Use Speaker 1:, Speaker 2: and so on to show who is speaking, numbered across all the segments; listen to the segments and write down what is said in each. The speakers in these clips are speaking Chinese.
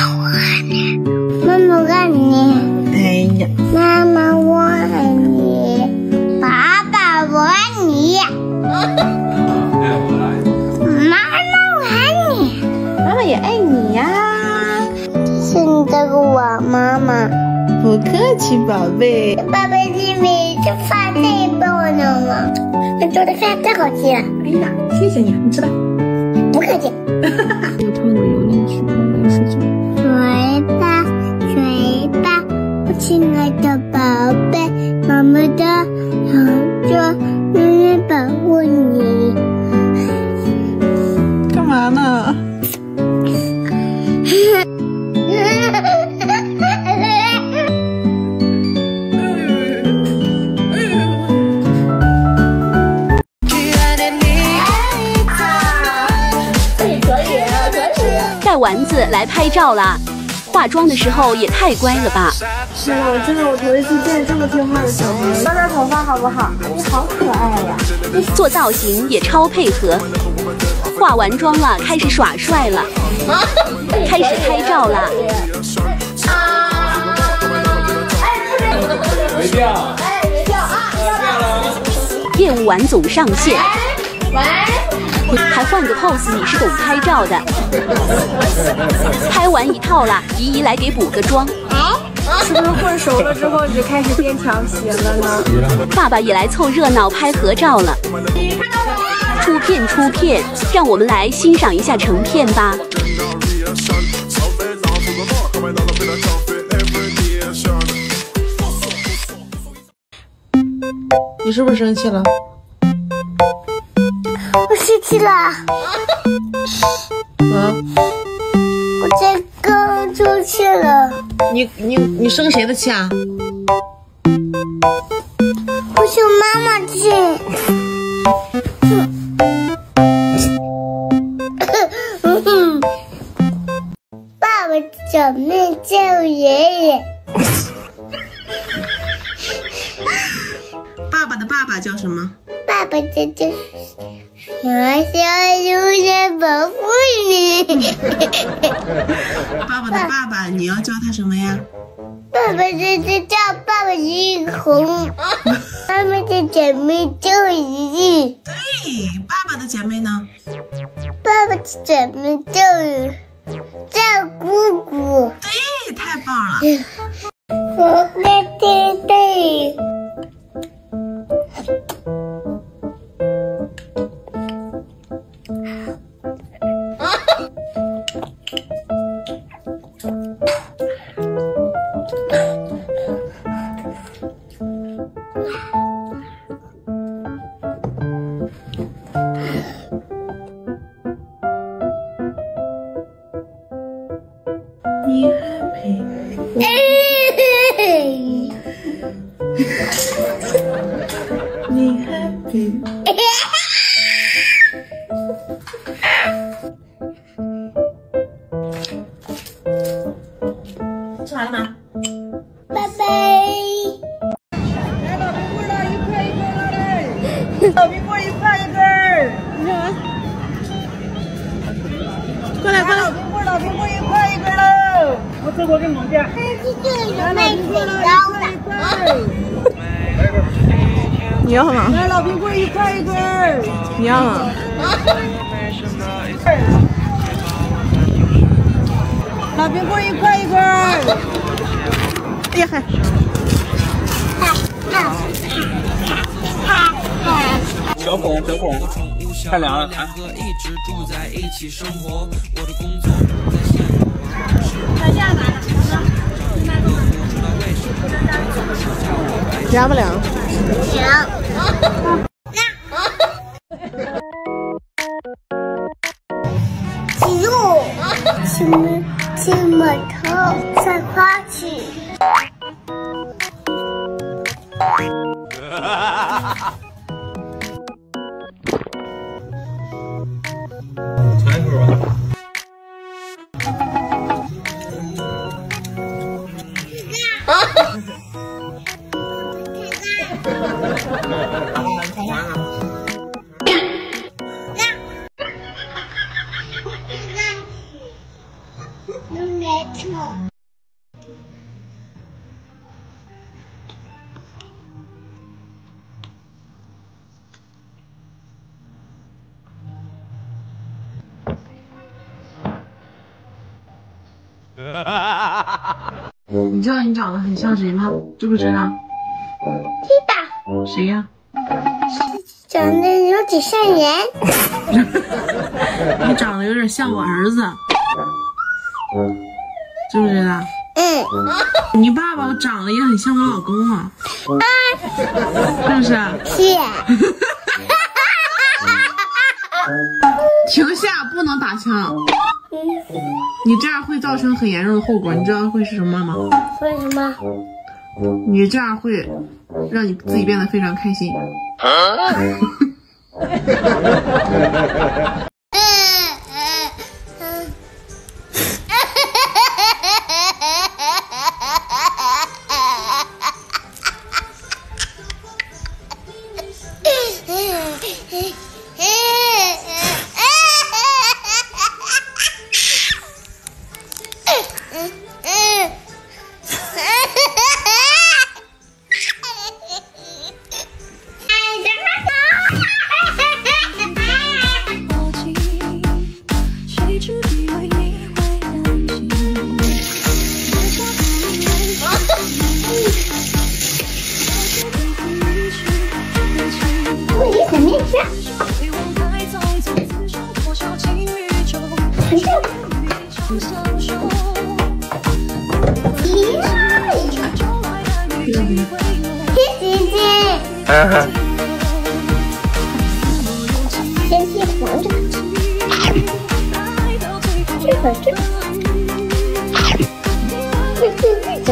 Speaker 1: 妈妈我爱你。
Speaker 2: 哎呀，
Speaker 1: 妈妈我爱你，爸爸我爱你，妈妈我爱你，
Speaker 2: 妈妈也爱你呀。
Speaker 1: 是你这个我妈妈。
Speaker 2: 不客气，宝贝。
Speaker 1: 爸爸，你每次饭太棒了吗？你做的饭太好吃了。
Speaker 2: 哎呀，谢谢你，你吃吧。
Speaker 1: 不客气。
Speaker 2: 又跳入游泳池，没事情。
Speaker 1: 睡吧，睡吧，我亲爱的宝贝，妈妈的好着永远保护你。
Speaker 2: 干嘛呢？
Speaker 3: 带丸子来拍照啦！化妆的时候也太乖了吧！
Speaker 4: 是啊，我头一次见这么听话的小孩。刮点头发好不好？你好可爱呀！
Speaker 3: 做造型也超配合。化完妆了，开始耍帅了，开始拍照了。
Speaker 5: 没掉。
Speaker 3: 业务完总上线。还换个 pose， 你是懂拍照的。拍完一套了，姨姨来给补个妆。
Speaker 4: 是不是混熟了之后你就开始变调皮了呢？
Speaker 3: 爸爸也来凑热闹拍合照了。出片出片，让我们来欣赏一下成片吧。
Speaker 2: 你是不是生气了？
Speaker 1: 我生气了。我才刚出去了。
Speaker 2: 你生谁的气啊？
Speaker 1: 我生妈妈气。爸爸怎么叫爷爷？
Speaker 2: 爸爸的爸爸叫什么？
Speaker 1: 爸爸这就是小小永远保护你。
Speaker 2: 爸爸的爸爸，你要叫他什么呀？
Speaker 1: 爸爸这是叫爸爸一红，妈妈的姐妹叫姨。
Speaker 2: 对，爸爸的姐妹呢？
Speaker 1: 爸爸的姐妹叫姑姑。
Speaker 2: 对，太棒了。
Speaker 1: 我在听对。
Speaker 2: 你 happy？ 你 happy？ 吃完了吗？
Speaker 1: 拜拜。
Speaker 4: 老冰棍一块一根儿。
Speaker 2: 你看完。过来过来。
Speaker 4: 老冰棍一块一根喽。我这我给你点。
Speaker 1: 这有卖水糕的。
Speaker 2: 你要吗？
Speaker 4: 来，老冰棍一块一根儿。
Speaker 2: 你要吗？
Speaker 4: 老冰棍一块一根儿。
Speaker 2: 哎呀嗨！
Speaker 5: 小孔，太凉了。
Speaker 2: 凉不凉？
Speaker 1: 凉。记住，亲摸头再夸起。
Speaker 5: 传一口吧。
Speaker 1: 妹妹。
Speaker 2: 你知道你长得很像谁吗？知不知道？
Speaker 1: 知道。
Speaker 2: 谁呀？
Speaker 1: 长得有点像人。
Speaker 2: 你长得有点像我儿子，知不知道？
Speaker 1: 嗯。
Speaker 2: 你爸爸长得也很像我老公啊，是不是？
Speaker 1: 是。
Speaker 2: 停下，不能打枪。你这样会造成很严重的后果，你知道会是什么吗？
Speaker 1: 为什么？
Speaker 2: 你这样会让你自己变得非常开心。
Speaker 1: 先去黄着，这个这，这。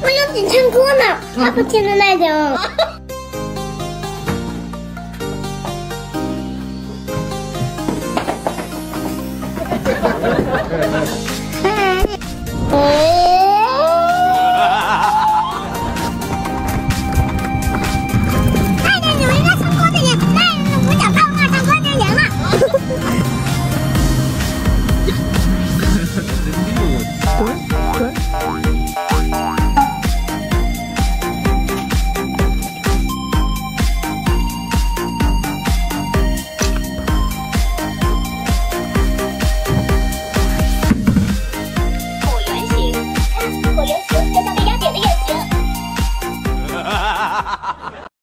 Speaker 1: 我有点唱歌呢，他不听的那种。看见有一个唱歌的人，那人的五角大话唱歌就赢了。
Speaker 3: 椭圆形，看椭圆形就像被压扁的眼睛。